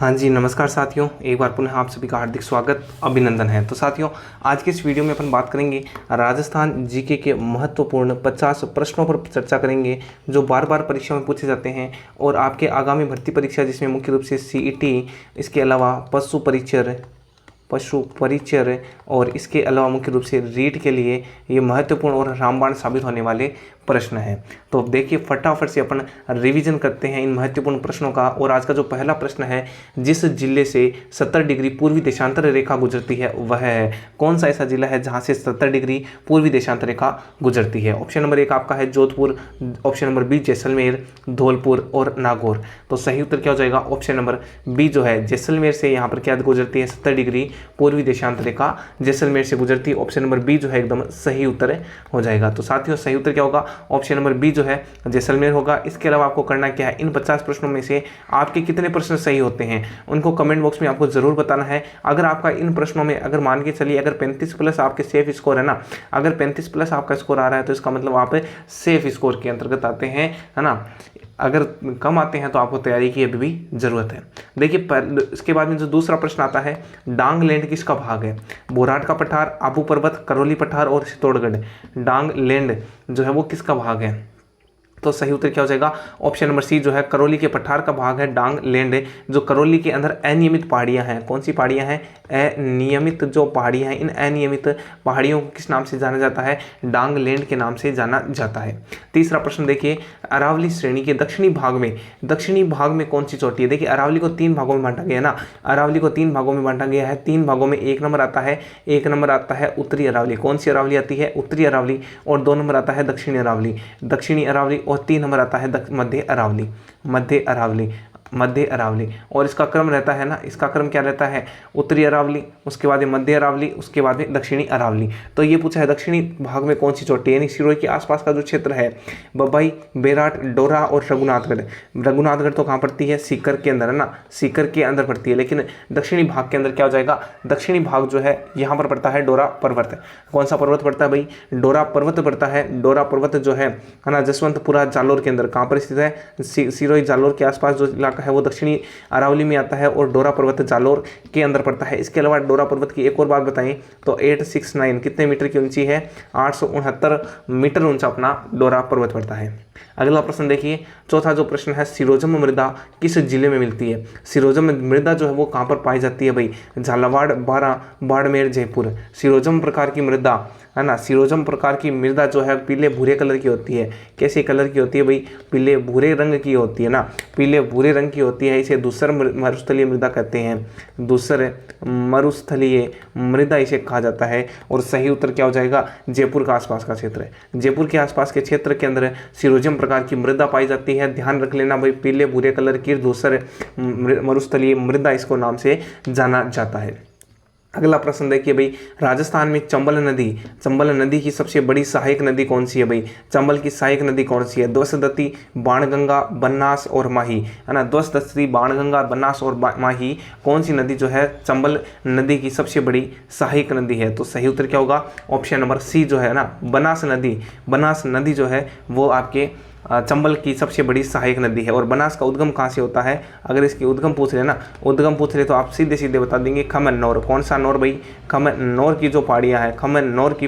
हाँ जी, नमस्कार साथियों। एक बार पुनः आप सभी का हार्दिक स्वागत अभिनंदन है। तो साथियों, आज के इस वीडियो में अपन बात करेंगे राजस्थान जीके के महत्वपूर्ण 50 प्रश्नों पर चर्चा करेंगे जो बार बार परीक्षा में पूछे जाते हैं और आपके आगामी भर्ती परीक्षा जिसमें मुख्य रूप से सीईटी, इसके अलावा पशु परिचर और इसके अलावा मुख्य रूप से रीट के लिए ये महत्वपूर्ण और रामबाण साबित होने वाले प्रश्न हैं। तो देखिए, फटाफट से अपन रिवीजन करते हैं इन महत्वपूर्ण प्रश्नों का। और आज का जो पहला प्रश्न है, जिस जिले से 70 डिग्री पूर्वी देशांतर रेखा गुजरती है वह है, कौन सा ऐसा जिला है जहां से 70 डिग्री पूर्वी देशांतर रेखा गुजरती है? ऑप्शन नंबर 1 आपका है Jodhpur, option number B Jaisalmer, Dholpur और नागौर। तो सही उत्तर क्या हो जाएगा? ऑप्शन नंबर बी जो है जैसलमेर से यहाँ पर क्या गुजरती है? 70 डिग्री पूर्वी देशांतर रेखा जैसलमेर से गुजरती है। ऑप्शन नंबर बी जो है एकदम सही उत्तर हो जाएगा। तो साथियों, सही उत्तर क्या होगा? ऑप्शन नंबर बी जो है जैसलमेर होगा। इसके अलावा आपको करना क्या है, इन 50 प्रश्नों में से आपके कितने प्रश्न सही होते हैं उनको कमेंट बॉक्स में आपको जरूर बताना है। अगर आपका इन प्रश्नों में, अगर मान के चलिए अगर 35 प्लस आपके सेफ स्कोर है ना, अगर 35 प्लस आपका स्कोर आ रहा है तो इसका मतलब आप सेफ स्कोर के अंतर्गत आते हैं, है ना। अगर कम आते हैं तो आपको तैयारी की अभी भी जरूरत है। देखिए, इसके बाद में जो दूसरा प्रश्न आता है, डांग लैंड किसका भाग है? बोराट का पठार, आबू पर्वत, करौली पठार और चित्तौड़गढ़। डांग लैंड जो है वो किसका भाग है? तो सही उत्तर क्या हो जाएगा? ऑप्शन नंबर सी जो है करौली के पठार का भाग है डांग लैंड, जो करौली के अंदर अनियमित पहाड़ियां हैं। कौन सी पहाड़ियां हैं? अनियमित जो पहाड़ियां हैं, इन अनियमित पहाड़ियों को किस नाम से जाना जाता है? डांग लैंड के नाम से जाना जाता है। तीसरा प्रश्न देखिए, अरावली श्रेणी के दक्षिणी भाग में कौन सी चोटी है? देखिए, अरावली को 3 भागों में बांटा गया है ना, अरावली को 3 भागों में बांटा गया है। 3 भागों में 1 नंबर आता है, 1 नंबर आता है उत्तरी अरावली। कौन सी अरावली आती है? उत्तरी अरावली। और 2 नंबर आता है दक्षिणी अरावली और 3 नंबर आता है मध्य अरावली। और इसका क्रम रहता है ना, इसका क्रम क्या रहता है? उत्तरी अरावली, उसके बाद मध्य अरावली, उसके बाद में दक्षिणी अरावली। तो ये पूछा है दक्षिणी भाग में कौन सी चोटी, यानी सिरोही के आसपास का जो क्षेत्र है, बम्बई, बेराट, डोरा और रघुनाथगढ़ तो कहाँ पड़ती है? सीकर के अंदर है ना, सीकर के अंदर पड़ती है। लेकिन दक्षिणी भाग के अंदर क्या हो जाएगा? दक्षिणी भाग जो है यहाँ पर पड़ता है डोरा पर्वत। कौन सा पर्वत पड़ता है भाई? डोरा पर्वत पड़ता है। डोरा पर्वत जो है ना, जसवंतपुरा जालोर के अंदर कहाँ पर स्थित है? सिरोही जालोर के आसपास जो इलाका है वो दक्षिणी अरावली में आता है और डोरा पर्वत जालोर के अंदर पड़ता है। इसके अलावा डोरा पर्वत की एक और बात बताएं तो 869 कितने मीटर की ऊंची है? 869 मीटर ऊंचा अपना डोरा पर्वत पड़ता है। अगला प्रश्न देखिए, चौथा जो प्रश्न है, सिरोजम मृदा किस जिले में मिलती है? सिरोजम मृदा जो है वो कहाँ पर पाई जाती है भाई? झालावाड़, बारां, बाड़मेर, जयपुर। सिरोजम प्रकार की मृदा है ना, सिरोजम प्रकार की मृदा जो है पीले भूरे कलर की होती है। कैसे कलर की होती है भाई? पीले भूरे रंग की होती है ना, पीले भूरे रंग की होती है। इसे धूसर मरुस्थलीय मृदा कहते हैं, धूसर मरुस्थलीय मृदा इसे कहा जाता है। और सही उत्तर क्या हो जाएगा? जयपुर का आसपास का क्षेत्र है। जयपुर के आसपास के क्षेत्र के अंदर सिरोजम प्रकार की मृदा पाई जाती है। ध्यान रख लेना भाई, पीले भूरे कलर की धूसर मरुस्थलीय मृदा इसको नाम से जाना जाता है। अगला प्रश्न देखिए भाई, राजस्थान में चंबल नदी की सबसे बड़ी सहायक नदी कौन सी है भाई? चंबल की सहायक नदी कौन सी है? द्वसदती, बाणगंगा, बनास और माही, है ना। द्वसदती, बाणगंगा, बनास और माही, कौन सी नदी जो है चंबल नदी की सबसे बड़ी सहायक नदी है? तो सही उत्तर क्या होगा? ऑप्शन नंबर सी जो है ना, बनास नदी जो है वो आपके चंबल की सबसे बड़ी सहायक नदी है। और बनास का उद्गम कहाँ से होता है? अगर इसकी उद्गम पूछ रहे तो आप सीधे सीधे बता देंगे खमनौर। कौन सा नौर भाई? खमनौर की जो पहाड़ियाँ हैं, खमनौर की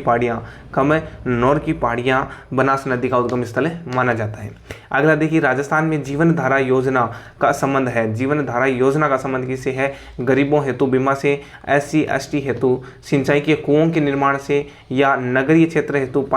पहाड़ियाँ बनास नदी का उद्गम स्थल माना जाता है। अगला देखिए, राजस्थान में जीवन धारा योजना का संबंध है। जीवन धारा योजना का संबंध किससे है? गरीबों हेतु बीमा से, SC ST हेतु सिंचाई के कुओं के निर्माण से, या नगरीय क्षेत्र हेतु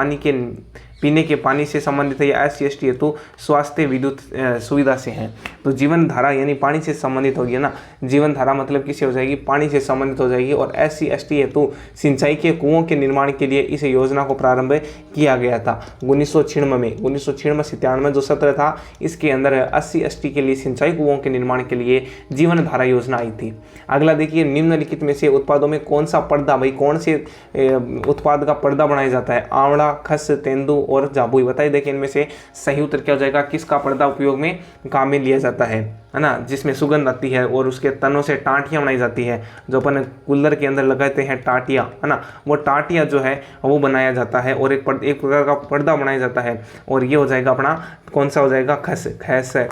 पीने के पानी से संबंधित है, या SC ST हेतु स्वास्थ्य विद्युत सुविधा से है। तो जीवन धारा यानी पानी से संबंधित होगी ना, जीवन धारा मतलब किससे हो जाएगी? पानी से संबंधित हो जाएगी। और SC ST हेतु सिंचाई के कुओं के निर्माण के लिए इस योजना को प्रारंभ किया गया था 1996 जो सत्र था, इसके अंदर SC ST के लिए सिंचाई कुओं के निर्माण के लिए जीवन धारा योजना आई थी। अगला देखिए, निम्नलिखित में से उत्पादों में कौन सा पर्दा भाई, कौन से उत्पाद का पर्दा बनाया जाता है? आंवला, खस, तेंदू और जाबुई। बताइए देखिए इनमें से सही उत्तर क्या हो जाएगा, किसका पर्दा उपयोग में काम में लिया जाता है ना, जिसमें सुगंध आती है और उसके तनों से टाटियाँ बनाई जाती है, जो अपन कूलर के अंदर लगाते हैं टाटियाँ, है ना, वो टाटियाँ जो है वो बनाया जाता है और एक प्रकार का पर्दा बनाया जाता है। और ये हो जाएगा अपना कौन सा हो जाएगा, खस।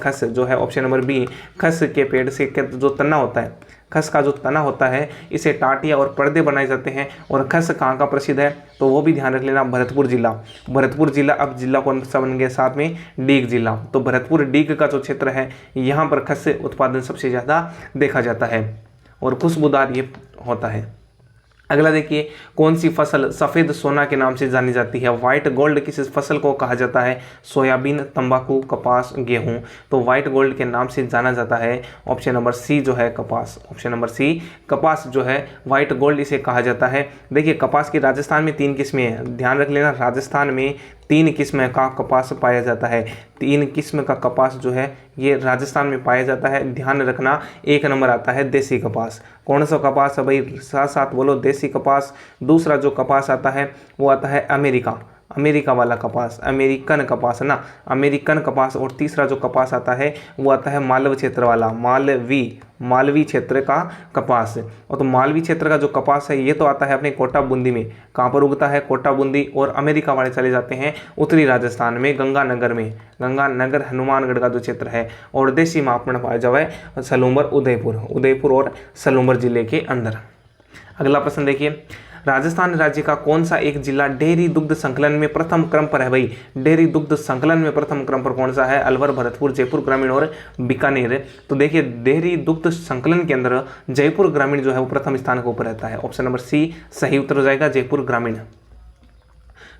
खस जो है ऑप्शन नंबर बी, खस के पेड़ से जो तना होता है, खस का जो तना होता है, इसे टाटियाँ और पर्दे बनाए जाते हैं। और खस कहाँ का प्रसिद्ध है, तो वो भी ध्यान रख लेना, भरतपुर जिला। भरतपुर जिला अब जिला कौन सा बन गया, साथ में डीग जिला। तो भरतपुर डीग का जो क्षेत्र है, यहाँ पर खस उत्पादन सबसे ज़्यादा देखा जाता है और खुशबूदार ये होता है। अगला देखिए, कौन सी फसल सफ़ेद सोना के नाम से जानी जाती है। व्हाइट गोल्ड किस फसल को कहा जाता है, सोयाबीन, तंबाकू, कपास, गेहूं। तो व्हाइट गोल्ड के नाम से जाना जाता है ऑप्शन नंबर सी जो है कपास। ऑप्शन नंबर सी कपास जो है व्हाइट गोल्ड इसे कहा जाता है। देखिए कपास की राजस्थान में 3 किस्में हैं, ध्यान रख लेना, राजस्थान में 3 किस्म का कपास पाया जाता है। 3 किस्म का कपास जो है ये राजस्थान में पाया जाता है। ध्यान रखना, 1 नंबर आता है देसी कपास। कौन सा कपास है भाई, साथ साथ बोलो, देसी कपास। दूसरा जो कपास आता है वो आता है अमेरिका वाला कपास, अमेरिकन कपास है ना, अमेरिकन कपास। और तीसरा जो कपास आता है वो आता है मालव क्षेत्र वाला, मालवी क्षेत्र का कपास। और तो मालवी क्षेत्र का जो कपास है ये तो आता है अपने कोटा बूंदी में। कहाँ पर उगता है, कोटा बूंदी। और अमेरिका वाले चले जाते हैं उत्तरी राजस्थान में, गंगानगर हनुमानगढ़ का जो क्षेत्र है। और देसी माप में पाया जाए सलूंबर, उदयपुर और सलूंबर जिले के अंदर। अगला प्रश्न देखिए, राजस्थान राज्य का कौन सा एक जिला डेयरी दुग्ध संकलन में प्रथम क्रम पर है भाई। डेयरी दुग्ध संकलन में प्रथम क्रम पर कौन सा है, अलवर, भरतपुर, जयपुर ग्रामीण और बीकानेर। तो देखिए डेयरी दुग्ध संकलन के अंदर जयपुर ग्रामीण जो है वो प्रथम स्थान के ऊपर रहता है। ऑप्शन नंबर सी सही उत्तर हो जाएगा, जयपुर ग्रामीण।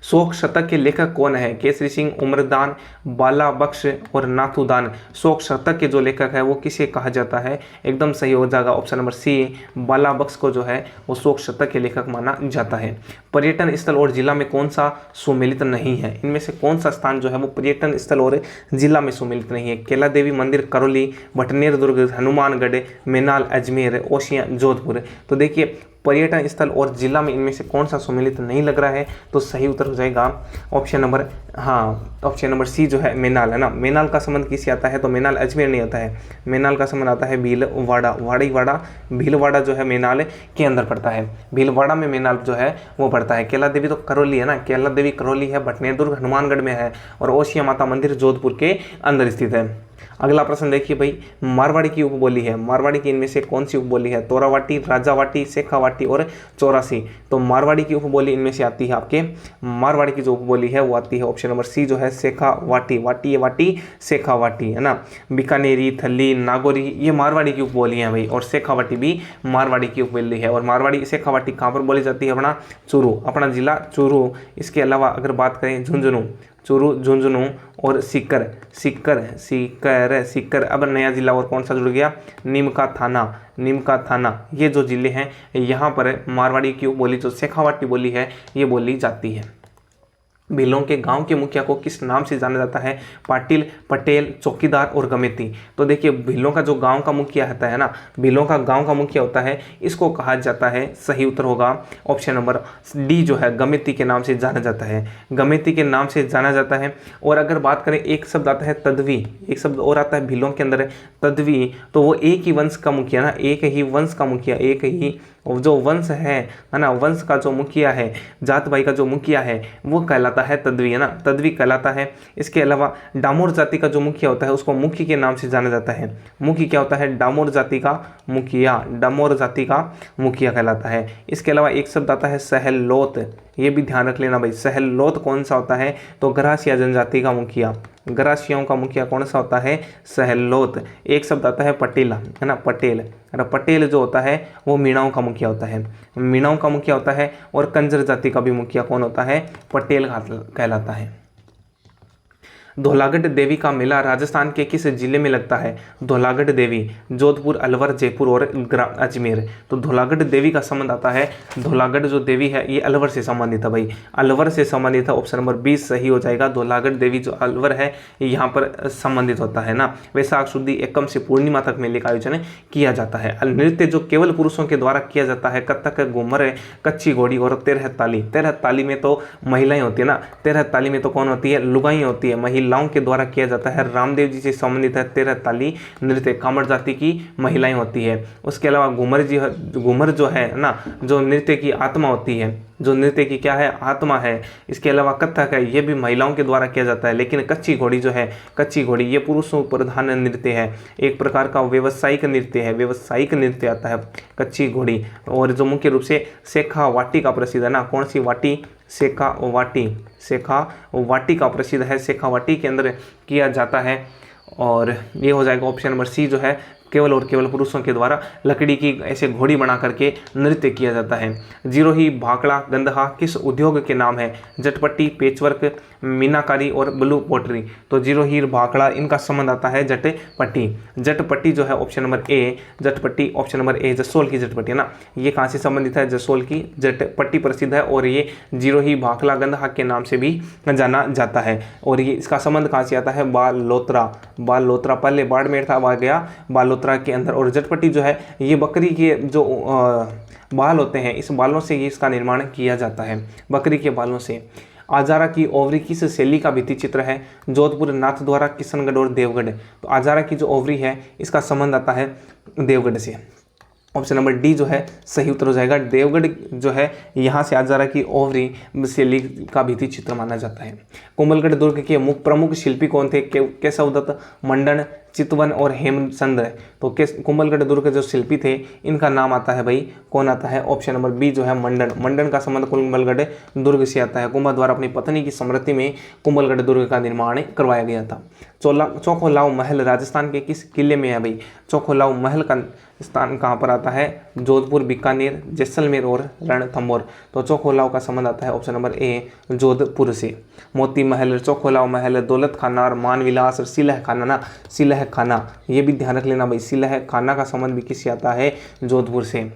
शोक शतक के लेखक कौन है, केसरी सिंह, उम्रदान, बाला बख्श और नाथुदान। शोक शतक के जो लेखक है वो किसे कहा जाता है, एकदम सही हो जाएगा ऑप्शन नंबर सी, बाला बख्श को जो है वो शोक शतक के लेखक माना जाता है। पर्यटन स्थल और जिला में कौन सा सुमेलित नहीं है, इनमें से कौन सा स्थान जो है वो पर्यटन स्थल और जिला में सुमेलित नहीं है। केला देवी मंदिर करौली, भटनेर दुर्ग, हनुमानगढ़, मेनाल अजमेर, ओसियां जोधपुर। तो देखिए पर्यटन स्थल और जिला में इनमें से कौन सा सुमेलित नहीं लग रहा है, तो सही उत्तर हो जाएगा ऑप्शन नंबर सी जो है मेनाल है ना। मेनाल का संबंध किससे आता है, तो मेनाल अजमेर नहीं आता है, मेनाल का संबंध आता है भीलवाड़ा, भीलवाड़ा जो है मेनाल के अंदर पड़ता है। भीलवाड़ा में मेनाल जो है वो पड़ता है। केला देवी तो करौली है ना, केला देवी करौली है, भटनेर दुर्ग हनुमानगढ़ में है और ओसिया माता मंदिर जोधपुर के अंदर स्थित है। अगला प्रश्न देखिए भाई, मारवाड़ी की उपबोली है, मारवाड़ी की इनमें से कौन सी उपबोली है, तोरावाटी, राजावाटी, शेखावाटी और चौरासी। तो मारवाड़ी की उपबोली इनमें से आती है आपके, मारवाड़ी की जो उपबोली है वो आती है ऑप्शन नंबर सी जो है शेखावाटी, वाटी शेखावाटी है ना। बीकानेरी, थल्ली, नागौरी ये मारवाड़ी की उपबोली है भाई, और शेखावाटी भी मारवाड़ी की उपबोली है। और मारवाड़ी शेखावाटी कहाँ पर बोली जाती है, अपना चूरू, अपना जिला चूरू। इसके अलावा अगर बात करें झुंझुनू और सीकर। अब नया जिला और कौन सा जुड़ गया, नीम का थाना। ये जो जिले हैं यहाँ पर मारवाड़ी की बोली जो शेखावाटी बोली है ये बोली जाती है। भीलों के गांव के मुखिया को किस नाम से जाना जाता है, पाटिल, पटेल, चौकीदार और गमेती। तो देखिए भीलों का जो गांव का मुखिया होता है ना, भीलों का गांव का मुखिया होता है, इसको कहा जाता है, सही उत्तर होगा ऑप्शन नंबर डी जो है गमेती के नाम से जाना जाता है, गमेती के नाम से जाना जाता है। और अगर बात करें एक शब्द आता है तदवी, एक शब्द और आता है भीलों के अंदर तदवी, तो वो एक ही वंश का मुखिया ना, एक ही वंश का मुखिया, एक ही जो वंश है ना, वंश का जो मुखिया है, जात भाई का जो मुखिया है वो कहलाता है तदवी है ना, तदवी कहलाता है। इसके अलावा डामोर जाति का जो मुखिया होता है उसको मुखी के नाम से जाना जाता है। मुखी क्या होता है, डामोर जाति का मुखिया, डामोर जाति का मुखिया कहलाता है। इसके अलावा एक शब्द आता है सहलोत, ये भी ध्यान रख लेना भाई, सहलोत कौन सा होता है, तो गरासिया जनजाति का मुखिया, गरासियाओं का मुखिया कौन सा होता है, सहलोत। एक शब्द आता है पटेला है ना, पटेल जो होता है वो मीणाओं का मुखिया होता है, मीणाओं का मुखिया होता है। और कंजर जाति का भी मुखिया कौन होता है, पटेल कहलाता है। धौलागढ़ देवी का मेला राजस्थान के किस जिले में लगता है? धौलागढ़ देवी जोधपुर, अलवर, जयपुर और अजमेर। तो धौलागढ़ देवी का संबंध आता है, धौलागढ़ जो देवी है ये अलवर से संबंधित है भाई, अलवर से संबंधित है। ऑप्शन नंबर 20 सही हो जाएगा। धौलागढ़ देवी जो अलवर है यहाँ पर संबंधित होता है ना। वैशाख शुद्धि एकम से पूर्णिमा तक मेले का आयोजन किया जाता है। नृत्य जो केवल पुरुषों के द्वारा किया जाता है, कथक, घूमर, कच्ची घोड़ी और तेरह ताली। तेरह ताली में तो महिलाएं होती है ना, तेरह ताली में तो कौन होती है? लुगाई होती है, महिलाओं के द्वारा किया जाता है। रामदेव जी से संबंधित है तेरह ताली नृत्य, कामड़ जाति की महिलाएं होती है। उसके अलावा घूमर जो है ना, जो नृत्य की आत्मा होती है, जो नृत्य की क्या है? आत्मा है। इसके अलावा कथक है, ये भी महिलाओं के द्वारा किया जाता है। लेकिन कच्ची घोड़ी जो है, कच्ची घोड़ी ये पुरुषों प्रधान नृत्य है, एक प्रकार का व्यावसायिक नृत्य है, व्यावसायिक नृत्य आता है कच्ची घोड़ी। और जो मुख्य रूप से शेखा वाटी का प्रसिद्ध है ना, कौन सी वाटी? शेखा वाटी, शेखा वाटी का प्रसिद्ध है, शेखा वाटी के अंदर किया जाता है। और ये हो जाएगा ऑप्शन नंबर सी जो है, केवल और केवल पुरुषों के द्वारा लकड़ी की ऐसे घोड़ी बना करके नृत्य किया जाता है। जिरोही, भाखड़ा, गंधहा किस उद्योग के नाम है? जटपट्टी, पेचवर्क, मीनाकारी और ब्लू पोट्री। तो जिरोही, भाखड़ा इनका संबंध आता है जटपट्टी। जटपट्टी जो है ऑप्शन नंबर ए, जटपट्टी ऑप्शन नंबर ए, जसोल की जटपट्टी है ना, ये कहाँ से संबंधित है? जसोल की जटपट्टी प्रसिद्ध है और ये जिरोही, भाखड़ा, गंधहा के नाम से भी जाना जाता है। और ये इसका संबंध कहाँ से आता है? बालोतरा, बालोतरा पहले बाड़मेर था, वहाँ गया बालोतरा के अंदर। और जटपट्टी जो है ये बकरी के जो बाल होते हैं, इस बालों से ही इसका निर्माण किया जाता है, बकरी के बालों से। आजारा की ओवरी किस शैली का भित्ति चित्र है? जोधपुर, नाथद्वारा, किशनगढ़ और देवगढ़। तो आजारा की जो ओवरी है इसका संबंध आता है देवगढ़ से। ऑप्शन नंबर डी जो है सही उत्तर हो जाएगा। देवगढ़ जो है यहाँ से आजारा की ओवरी शैली का भित्ति चित्र माना जाता है। कोमलगढ़ दुर्ग के प्रमुख शिल्पी कौन थे? केशवदत्त, मंडन, चितवन और हेमचंद्र। तो कोमलगढ़ दुर्ग जो शिल्पी थे इनका नाम आता है भाई, कौन आता है? ऑप्शन नंबर बी जो है मंडन। मंडन का संबंध कोमलगढ़ दुर्ग से आता है। कुंभा द्वारा अपनी पत्नी की स्मृति में कोमलगढ़ दुर्ग का निर्माण करवाया गया था। चौखोलाव महल राजस्थान के किस किले में है भाई? चौखोलाव महल का स्थान कहाँ पर आता है? जोधपुर, बीकानेर, जैसलमेर और रणथंभौर। तो चौखोलाव का संबंध आता है ऑप्शन नंबर ए, जोधपुर से। मोती महल, चौखोलाव महल, दौलत खाना और मानविलास और सिलह खाना ना, सिलह खाना ये भी ध्यान रख लेना भाई, सिलह खाना का संबंध भी किससे आता है? जोधपुर से।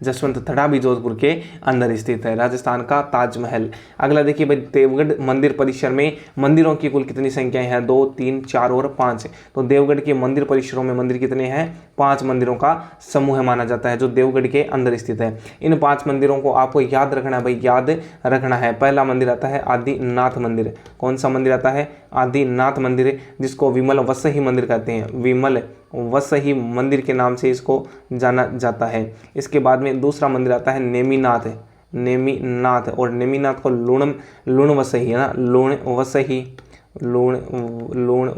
जसवंत थड़ा भी जोधपुर के अंदर स्थित है। राजस्थान का ताजमहल। अगला देखिए भाई, देवगढ़ मंदिर परिसर में मंदिरों की कुल कितनी संख्याएं हैं? 2, 3, 4 और 5। तो देवगढ़ के मंदिर परिसरों में मंदिर कितने हैं? 5 मंदिरों का समूह माना जाता है जो देवगढ़ के अंदर स्थित है। इन 5 मंदिरों को आपको याद रखना है भाई, याद रखना है। पहला मंदिर आता है आदिनाथ मंदिर। कौन सा मंदिर आता है? आदिनाथ मंदिर, जिसको विमल वसही मंदिर कहते हैं, विमल वसही मंदिर के नाम से इसको जाना जाता है। इसके बाद में दूसरा मंदिर आता है नेमिनाथ, नेमिनाथ, और नेमिनाथ को लूण वसही है ना, लूण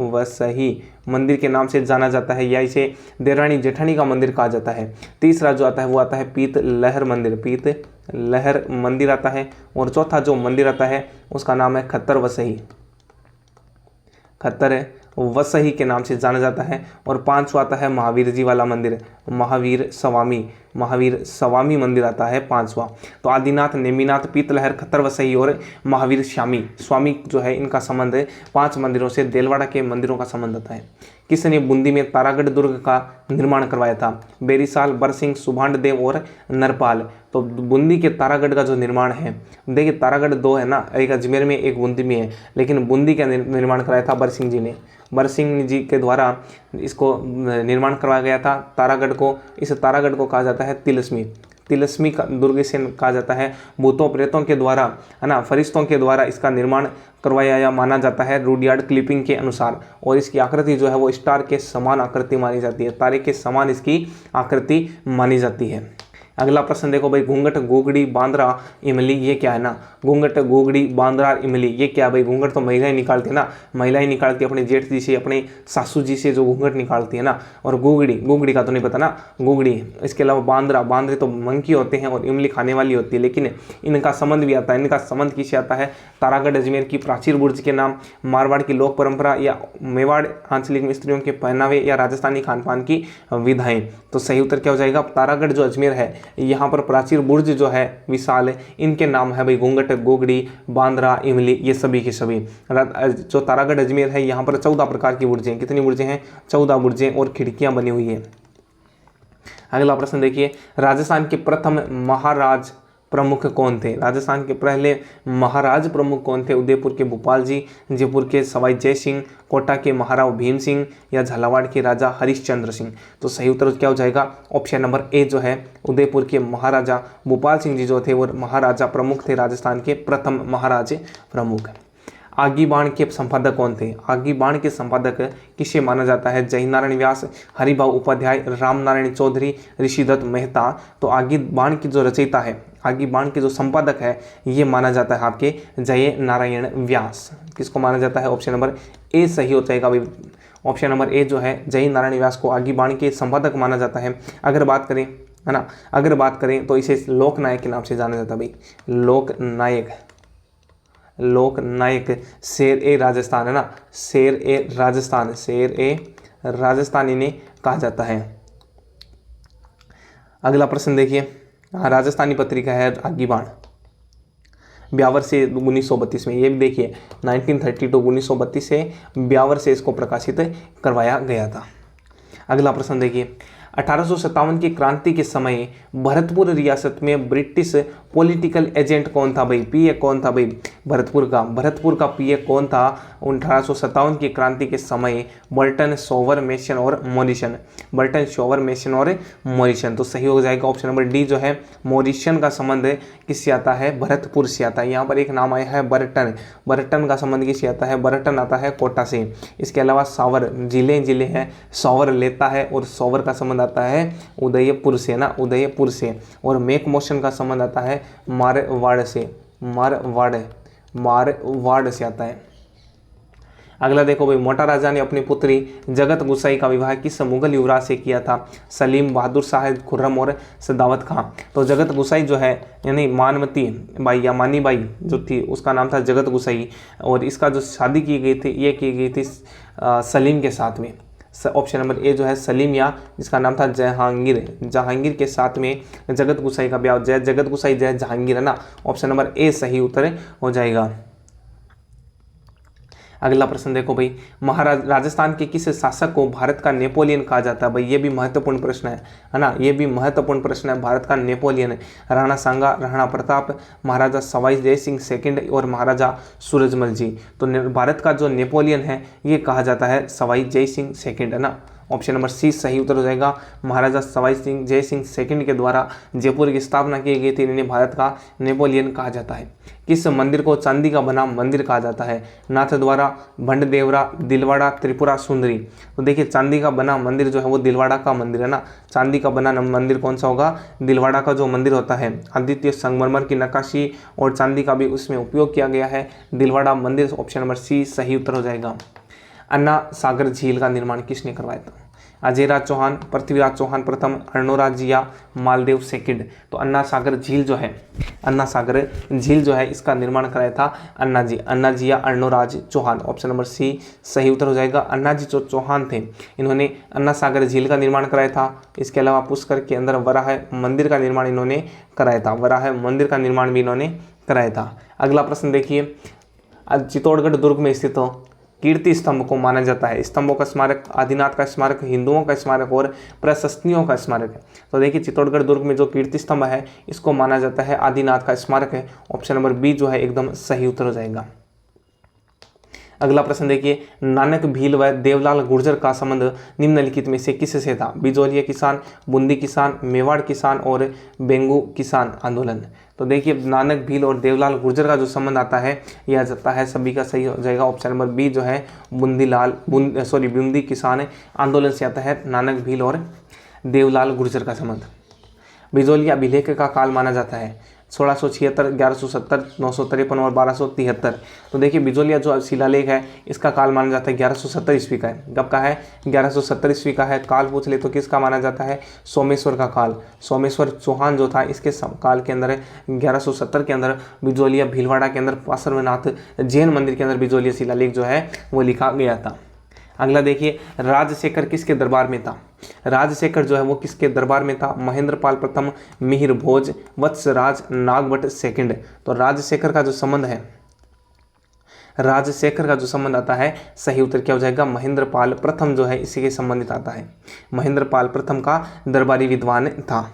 वसही मंदिर के नाम से जाना जाता है, या इसे देवरानी जेठानी का मंदिर कहा जाता है। तीसरा जो आता है वो आता है पीत लहर मंदिर, पीत लहर मंदिर आता है। और चौथा जो मंदिर आता है उसका नाम है खत्तर वसही, खत्तर वसही के नाम से जाना जाता है। और 5वां आता है महावीर जी वाला मंदिर, महावीर स्वामी मंदिर आता है 5वां। तो आदिनाथ, नेमिनाथ, पीतलहर, खत्तर वसही और महावीर स्वामी जो है इनका संबंध 5 मंदिरों से देलवाड़ा के मंदिरों का संबंध आता है। किसने बूंदी में तारागढ़ दुर्ग का निर्माण करवाया था? बेरीसाल, बरसिंह, सुभाषदेव और नरपाल। तो बूंदी के तारागढ़ का जो निर्माण है, देखिए तारागढ़ 2 है ना, एक अजमेर में एक बूंदी में है, लेकिन बूंदी का निर्माण कराया था बरसिंह जी ने, बरसिंह जी के द्वारा इसको निर्माण करवाया गया था तारागढ़ को। इस तारागढ़ को कहा जाता है तिलस्मी का दुर्ग से कहा जाता है। भूतों प्रेतों के द्वारा है ना, फरिश्तों के द्वारा इसका निर्माण करवाया या माना जाता है रूडयार्ड क्लिपिंग के अनुसार। और इसकी आकृति जो है वो स्टार के समान आकृति मानी जाती है, तारे के समान इसकी आकृति मानी जाती है। अगला प्रश्न देखो भाई, घूंघट, गोगड़ी, बांद्रा, इमली ये क्या है ना? घूंघट, गोगड़ी, बांद्रा, इमली ये क्या है भाई? घूंघट तो महिलाएं निकालती है ना, महिलाएं निकालती है अपने जेठ जी से, अपने सासू जी से जो घूंघट निकालती है ना। और गोगड़ी का तो नहीं पता ना, गोगड़ी। इसके अलावा बांद्रे तो मंकी होते हैं और इमली खाने वाली होती है, लेकिन इनका संबंध भी आता है। इनका संबंध किससे आता है? तारागढ़ अजमेर की प्राचीर बुर्ज के नाम, मारवाड़ की लोक परंपरा, या मेवाड़ आंचलिक स्त्रियों के पहनावे, या राजस्थानी खान पान की विधाएं। तो सही उत्तर क्या हो जाएगा? तारागढ़ जो अजमेर है यहाँ पर प्राचीर बुर्ज जो है विशाल, इनके नाम है भाई घूंघट, गोगड़ी, बांद्रा, इमली, ये सभी के सभी। जो तारागढ़ अजमेर है यहाँ पर 14 प्रकार की बुर्जें, कितनी बुर्जें हैं? 14 बुर्जें और खिड़कियाँ बनी हुई है। अगला प्रश्न देखिए, राजस्थान के प्रथम महाराज प्रमुख कौन थे? राजस्थान के पहले महाराज प्रमुख कौन थे? उदयपुर के भोपाल जी, जयपुर के सवाई जय सिंह, कोटा के महाराव भीम सिंह या झालावाड़ के राजा हरिश्चंद्र सिंह? तो सही उत्तर क्या हो जाएगा? ऑप्शन नंबर ए जो है उदयपुर के महाराजा भोपाल सिंह जी जो थे वो महाराजा प्रमुख थे, राजस्थान के प्रथम महाराज प्रमुख। आगी बाण के संपादक कौन थे? आगी बाण के संपादक किसे माना जाता है? जयनारायण व्यास, हरिभाऊ उपाध्याय, रामनारायण चौधरी, ऋषिदत्त मेहता? तो आगी बाण की जो रचयिता है, आगी बाण के जो संपादक है, ये माना जाता है आपके जय नारायण व्यास। किसको माना जाता है? ऑप्शन नंबर ए सही हो जाएगा भाई। ऑप्शन नंबर ए जो है जय नारायण व्यास को आगी बाण के संपादक माना जाता है। अगर बात करें, है ना, अगर बात करें तो इसे लोकनायक के नाम से जाना जाता है भाई, लोकनायक। लोकनायक शेर ए राजस्थान, है ना, शेर ए राजस्थान, शेर ए राजस्थान इन्हें कहा जाता है। अगला प्रश्न देखिए, राजस्थानी पत्रिका है आगी बाण, ब्यावर से 1932 में, ये भी देखिए 1932 1932 से ब्यावर से इसको प्रकाशित करवाया गया था। अगला प्रश्न देखिए, 1857 की क्रांति के समय भरतपुर रियासत में ब्रिटिश पॉलिटिकल एजेंट कौन था भाई? पीए कौन था भाई? भरतपुर का पीए कौन था 1857 की क्रांति के समय? बर्टन, शोवर, मेसन और मॉरिसन। बर्टन, शोवर, मेसन और मॉरिसन। तो सही हो जाएगा ऑप्शन नंबर डी जो है मॉरिसन का संबंध किससे आता है? भरतपुर से आता है। यहाँ पर एक नाम आया है बर्टन, बर्टन का संबंध किससे आता है? बर्टन आता है कोटा से। इसके अलावा सावर, जिले हैं, सौवर लेता है और सौवर का संबंध आता है उदयपुर से ना, उदयपुर से। और मेक मोशन का संबंध आता है मारवाड़ से, मारवाड़ से आता है। अगला देखो भाई, मोटा राजा ने अपनी पुत्री जगत गुसाई का विवाह किस मुगल युवराज से किया था? सलीम, बहादुर शाह, खुर्रम और सदावत खां। तो जगत गुसाई जो है यानी मानवती बाई या मानी बाई जो थी उसका नाम था जगत गुसाई, और इसका जो शादी की गई थी ये की गई थी सलीम के साथ में। ऑप्शन नंबर ए जो है सलीम या जिसका नाम था जहांगीर, जहांगीर के साथ में जगत गुसाई का ब्याह, जगत गुसाई जय जहांगीर, है ना। ऑप्शन नंबर ए सही उत्तर हो जाएगा। अगला प्रश्न देखो भाई, राजस्थान के किस शासक को भारत का नेपोलियन कहा जाता है? भाई ये भी महत्वपूर्ण प्रश्न है ना, ये भी महत्वपूर्ण प्रश्न है। भारत का नेपोलियन राणा सांगा, राणा प्रताप, महाराजा सवाई जय सिंह सेकंड और महाराजा सूरजमल जी। तो भारत का जो नेपोलियन है ये कहा जाता है सवाई जय सिंह सेकंड, है ना। ऑप्शन नंबर सी सही उत्तर हो जाएगा। महाराजा सवाई सिंह जय सिंह सेकंड के द्वारा जयपुर की स्थापना की गई थी, इन्हें भारत का नेपोलियन कहा जाता है। किस मंदिर को चांदी का बना मंदिर कहा जाता है? नाथद्वारा, भंडदेवरा, दिलवाड़ा, त्रिपुरा सुंदरी। तो देखिए चांदी का बना मंदिर जो है वो दिलवाड़ा का मंदिर है ना। चांदी का बना मंदिर कौन सा होगा? दिलवाड़ा का जो मंदिर होता है। आदित्य संगमरमर की नक्काशी और चांदी का भी उसमें उपयोग किया गया है, दिलवाड़ा मंदिर। ऑप्शन नंबर सी सही उत्तर हो जाएगा। अन्ना सागर झील का निर्माण किसने करवाया था? अजयराज चौहान, पृथ्वीराज चौहान प्रथम, अर्णोराज या मालदेव सेकंड। तो अन्ना सागर झील जो है, अन्ना सागर झील जो है इसका निर्माण कराया था अन्ना जी या Arnoraj Chauhan. Option number C सही उत्तर हो जाएगा। अन्ना जी जो चौहान थे इन्होंने अन्ना सागर झील का निर्माण कराया था। इसके अलावा पुष्कर के अंदर वराह मंदिर का निर्माण इन्होंने कराया था, वराह मंदिर का निर्माण भी इन्होंने कराया था। अगला प्रश्न देखिए, चित्तौड़गढ़ दुर्ग में स्थित कीर्ति स्तंभ को माना जाता है स्तंभों का स्मारक, आदिनाथ का स्मारक, हिंदुओं का स्मारक और प्रशस्तियों का स्मारक है। तो देखिए चित्तौड़गढ़ दुर्ग में जो कीर्ति स्तंभ है इसको माना जाता है आदिनाथ का स्मारक है। ऑप्शन नंबर बी जो है एकदम सही उत्तर हो जाएगा। अगला प्रश्न देखिए, नानक भील व देवलाल गुर्जर का संबंध निम्नलिखित में से किससे था? बिजोलिया किसान, बूंदी किसान, मेवाड़ किसान और बेंगू किसान आंदोलन। तो देखिए नानक भील और देवलाल गुर्जर का जो संबंध आता है यह जाता है सभी का सही हो जाएगा। ऑप्शन नंबर बी जो है बूंदी किसान आंदोलन से आता है नानक भील और देवलाल गुर्जर का संबंध। बिजोलिया अभिलेख का काल माना जाता है 1676, 1170, 953 और 1273। तो देखिए बिजोलिया जो शिलालेख है इसका काल माना जाता है 1170 ईस्वी का है। कब का है? 1170 ईस्वी का है। काल पूछ ले तो किसका माना जाता है? सोमेश्वर का काल। सोमेश्वर चौहान जो था इसके काल के अंदर 1170 के अंदर बिजोलिया भीलवाड़ा के अंदर पार्श्वनाथ जैन मंदिर के अंदर बिजोलिया शिलालेख जो है वो लिखा गया था। अगला देखिए, राजशेखर किसके दरबार में था? राजशेखर जो है वो किसके दरबार में था? महेंद्रपाल प्रथम, मिहिर भोज, वत्सराज, नागभट्ट सेकंड। तो राजशेखर का जो संबंध है, राजशेखर का जो संबंध आता है, सही उत्तर क्या हो जाएगा? महेंद्रपाल प्रथम जो है इसी के संबंधित आता है। महेंद्रपाल प्रथम का दरबारी विद्वान था।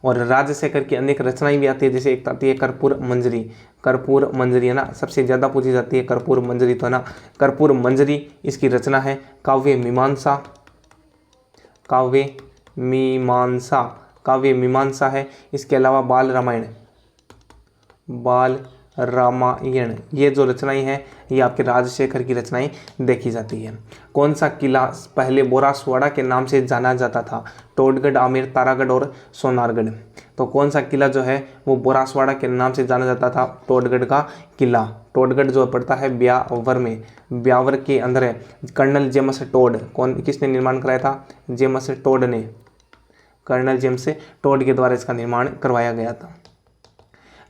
और राजशेखर की अनेक रचनाएं भी आती है, जैसे एक आती है कर्पूर मंजरी। कर्पूर मंजरी है ना, सबसे ज़्यादा पूछी जाती है कर्पूर मंजरी, तो है ना कर्पूर मंजरी इसकी रचना है। काव्य मीमांसा, काव्य मीमांसा, काव्य मीमांसा है। इसके अलावा बाल रामायण, बाल रामायण, ये जो रचनाएं हैं ये आपके राजशेखर की रचनाएं देखी जाती है। कौन सा किला पहले बोरासवाड़ा के नाम से जाना जाता था? टोडगढ़, आमेर, तारागढ़ और सोनारगढ़। तो कौन सा किला जो है वो बोरासवाड़ा के नाम से जाना जाता था? टोडगढ़ का किला। टोडगढ़ जो पड़ता है ब्यावर में, ब्यावर के अंदर है। कर्नल जेम्स टोड, किसने निर्माण कराया था? जेम्स टोड ने, कर्नल जेम्स टोड के द्वारा इसका निर्माण करवाया गया था।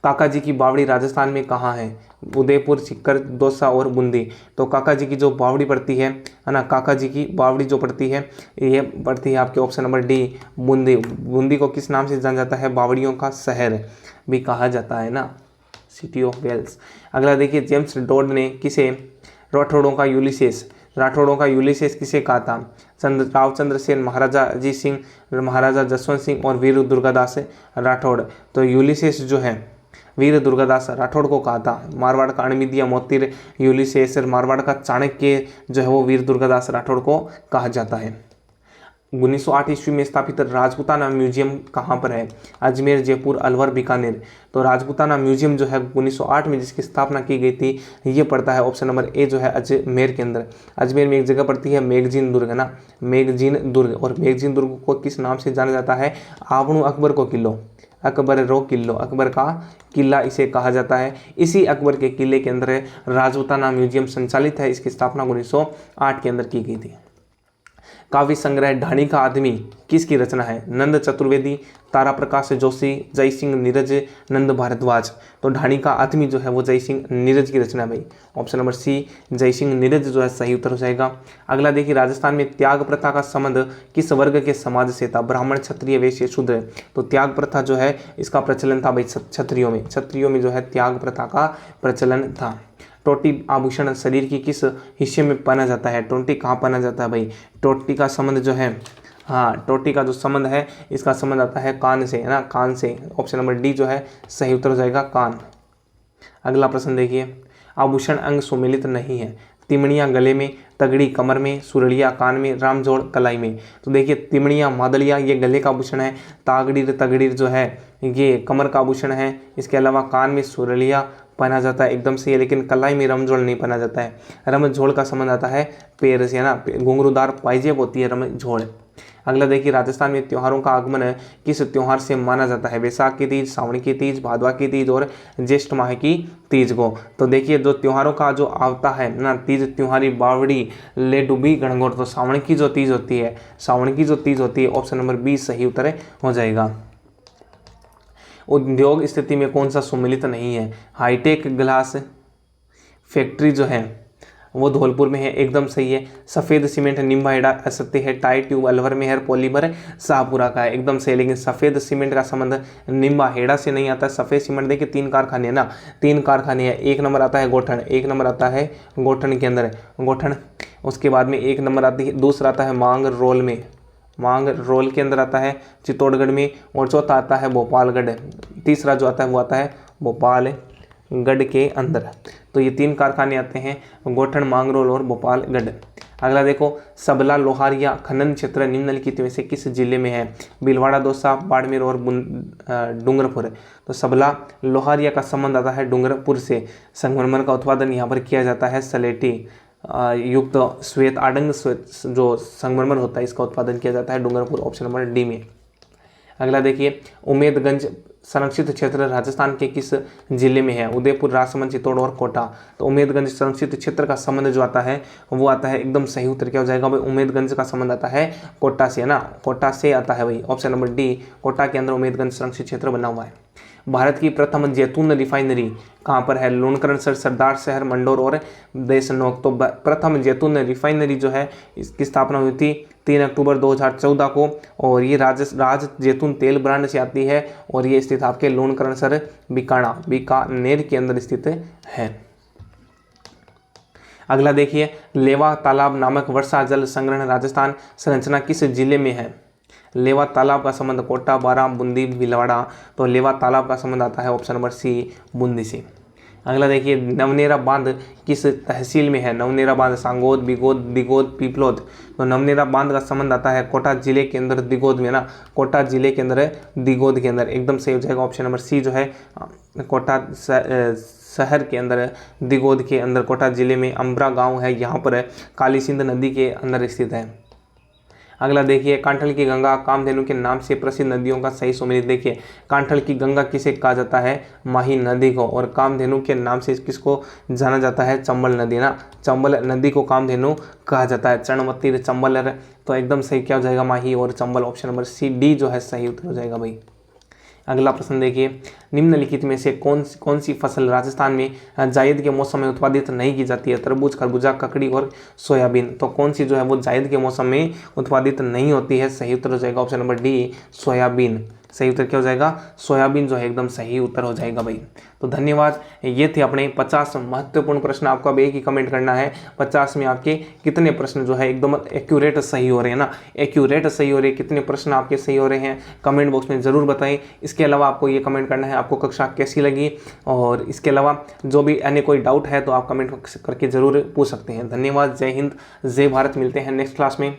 काका जी की बावड़ी राजस्थान में कहाँ है? उदयपुर, सीकर, दौसा और बूंदी। तो काका जी की जो बावड़ी पड़ती है ना, काका जी की बावड़ी जो पड़ती है ये पड़ती है आपके option number D, Bundi. Bundi को किस नाम से जाना जाता है? बावड़ियों का शहर भी कहा जाता है ना, सिटी ऑफ वेल्स। अगला देखिए, जेम्स टोड ने किसे राठौड़ों का यूलिसेस, राठौड़ों का यूलिसेस किसे कहा था? रावचंद्र सेन, महाराजा अजीत सिंह, महाराजा जसवंत सिंह और वीर दुर्गादास राठौड़। तो यूलिसेस जो है वीर दुर्गादास राठौड़ को कहा था। मारवाड़ का अणमिदिया मोतीर यूलिसेस, मारवाड़ का चाणक्य जो है वो वीर दुर्गादास राठौड़ को कहा जाता है। 1908 ईस्वी में स्थापित राजपूताना म्यूजियम कहाँ पर है? अजमेर, जयपुर, अलवर, बीकानेर। तो राजपूताना म्यूजियम जो है 1908 में जिसकी स्थापना की गई थी ये पड़ता है ऑप्शन नंबर ए जो है अजमेर के अंदर। अजमेर में एक जगह पड़ती है मैगजीन दुर्ग, है ना, मैगजीन दुर्ग। और मैगजीन दुर्ग को किस नाम से जाना जाता है? आवणु अकबर को किलो, अकबर रो किलो, अकबर का किला इसे कहा जाता है। इसी अकबर के किले के अंदर राजपूताना म्यूजियम संचालित है। इसकी स्थापना 1908 के अंदर की गई थी। काव्य संग्रह ढाणी का आदमी किसकी रचना है? नंद चतुर्वेदी, तारा प्रकाश जोशी, जय सिंह नीरज, नंद भारद्वाज। तो ढाणी का आदमी जो है वो जय सिंह नीरज की रचना है भाई। ऑप्शन नंबर सी जय सिंह नीरज जो है सही उत्तर हो जाएगा। अगला देखिए, राजस्थान में त्याग प्रथा का संबंध किस वर्ग के समाज से था? ब्राह्मण, क्षत्रिय, वैश्य, शूद्र। तो त्याग प्रथा जो है इसका प्रचलन था भाई क्षत्रियों में, क्षत्रियों में जो है त्याग प्रथा का प्रचलन था। टोटी आभूषण शरीर की किस हिस्से में पहना जाता है? टोटी कहाँ पहना जाता है भाई? टोटी का संबंध जो है, हाँ टोटी का जो संबंध है इसका संबंध आता है कान से, है ना, कान से। ऑप्शन नंबर डी जो है सही उत्तर हो जाएगा कान। अगला प्रश्न देखिए, आभूषण अंग सुमेलित नहीं है। तिमड़िया गले में, तगड़ी कमर में, सुरड़िया कान में, रामजोड़ कलाई में। तो देखिए तिमड़िया, मादलिया ये गले का आभूषण है। तागड़ीर तगड़ीर जो है ये कमर का आभूषण है। इसके अलावा कान में सुरड़िया पहना जाता है, एकदम सही है, लेकिन कलाई में रमजोड़ नहीं पहना जाता है। रमझोड़ का संबंध आता है पैर से, है ना, घुंघरूदार पायजेब होती है रमझोड़। अगला देखिए, राजस्थान में त्योहारों का आगमन है किस त्योहार से माना जाता है? वैसाख की तीज, सावन की तीज, भादवा की तीज और ज्येष्ठ माह की तीज को। तो देखिए जो त्योहारों का जो आता है ना, तीज, त्योहारी, बावड़ी, लेडुबी, गणगौर। तो सावन की जो तीज होती है, सावन की जो तीज होती है ऑप्शन नंबर बी सही उत्तर हो जाएगा। उद्योग स्थिति में कौन सा सुमेलित नहीं है? हाईटेक ग्लास फैक्ट्री जो है वो धौलपुर में है, एकदम सही है। सफ़ेद सीमेंट निम्बाहेड़ा असत्य है। टाई ट्यूब अलवर में है। पॉलीमर शाहपुरा का है, एकदम सही। लेकिन सफ़ेद सीमेंट का संबंध निम्बाहेड़ा से नहीं आता। सफ़ेद सीमेंट देखिए 3 कारखाने हैं ना, 3 कारखाने हैं। एक नंबर आता है गोठन, एक नंबर आता है गोठन के अंदर गोठन। उसके बाद में एक नंबर आती है, दूसरा आता है मांग रोल में, मांग रोल के अंदर आता है चित्तौड़गढ़ में। और चौथा आता है भोपालगढ़। तीसरा जो आता है वो आता है भोपालगढ़ के अंदर। तो ये 3 कारखाने आते हैं, गोठन, मांगरोल और भोपालगढ़। अगला देखो, सबला लोहारिया खनन क्षेत्र निम्नलिखित में से किस जिले में है? भीलवाड़ा, दौसा, बाड़मेर और डूंगरपुर। तो सबला लोहारिया का संबंध आता है डूंगरपुर से। संगमरमर का उत्पादन यहाँ पर किया जाता है। सलेटी युक्त श्वेत आडंग जो संगमरमर होता है इसका उत्पादन किया जाता है डूंगरपुर, ऑप्शन नंबर डी में। अगला देखिए, उमेदगंज संरक्षित क्षेत्र राजस्थान के किस जिले में है? उदयपुर, राजसमंद, चित्तौड़ और कोटा। तो उमेदगंज संरक्षित क्षेत्र का संबंध जो आता है वो आता है, एकदम सही उत्तर क्या हो जाएगा भाई? उमेदगंज का संबंध आता है कोटा से, है ना, कोटा से आता है भाई। ऑप्शन नंबर डी, कोटा के अंदर उमेदगंज संरक्षित क्षेत्र बना हुआ है। भारत की प्रथम जैतून रिफाइनरी कहाँ पर है? लूणकरण, सरदार शहर, मंडोर और देशनोक। तो प्रथम जैतून रिफाइनरी जो है इसकी स्थापना हुई थी 3 अक्टूबर 2014 को, और ये राज जैतून तेल ब्रांड से आती है, और ये स्थित आपके लूणकरण बीकानेर के अंदर स्थित है। अगला देखिए, लेवा तालाब नामक वर्षा जल संग्रहण राजस्थान संरचना किस जिले में है? लेवा तालाब का संबंध कोटा, बारां, बूंदी, भीलवाड़ा। तो लेवा तालाब का संबंध आता है ऑप्शन नंबर सी, बूंदी से। अगला देखिए, नवनेरा बांध किस तहसील में है? नवनेरा बांध सांगोद, दिगोद, पीपलोद। तो नवनेरा बांध का संबंध आता है कोटा जिले के अंदर, दिगोद में ना, कोटा जिले के अंदर है, दिगोद के अंदर। एकदम सही हो जाएगा ऑप्शन नंबर सी जो है, कोटा शहर के अंदर, दिगोद के अंदर, कोटा जिले में अम्बरा गांव है, यहाँ पर है, काली सिंध नदी के अंदर स्थित है। अगला देखिए, कांठल की गंगा कामधेनु के नाम से प्रसिद्ध नदियों का सही सुमेलित। देखिए, कांठल की गंगा किसे कहा जाता है? माही नदी को। और कामधेनु के नाम से किसको जाना जाता है? चंबल नदी ना, चंबल नदी को कामधेनु कहा जाता है। चरणवती, चंबल। तो एकदम सही क्या हो जाएगा? माही और Chambal. Option number C, D जो है सही उत्तर हो जाएगा भाई। अगला प्रश्न देखिए, निम्नलिखित में से कौन सी फसल राजस्थान में जायद के मौसम में उत्पादित नहीं की जाती है? तरबूज, खरबूजा, ककड़ी और सोयाबीन। तो कौन सी जो है वो जायद के मौसम में उत्पादित नहीं होती है? सही उत्तर हो जाएगा ऑप्शन नंबर डी, सोयाबीन। सही उत्तर क्या हो जाएगा? सोयाबीन जो है एकदम सही उत्तर हो जाएगा भाई। तो धन्यवाद। ये थे अपने 50 महत्वपूर्ण प्रश्न। आपको अब एक ही कमेंट करना है, 50 में आपके कितने प्रश्न जो है एकदम एक्यूरेट सही हो रहे हैं ना, एक्यूरेट सही हो रहे हैं, कितने प्रश्न आपके सही हो रहे हैं कमेंट बॉक्स में ज़रूर बताएं। इसके अलावा आपको ये कमेंट करना है आपको कक्षा कैसी लगी, और इसके अलावा जो भी अन्य कोई डाउट है तो आप कमेंट करके ज़रूर पूछ सकते हैं। धन्यवाद। जय हिंद, जय भारत। मिलते हैं नेक्स्ट क्लास में।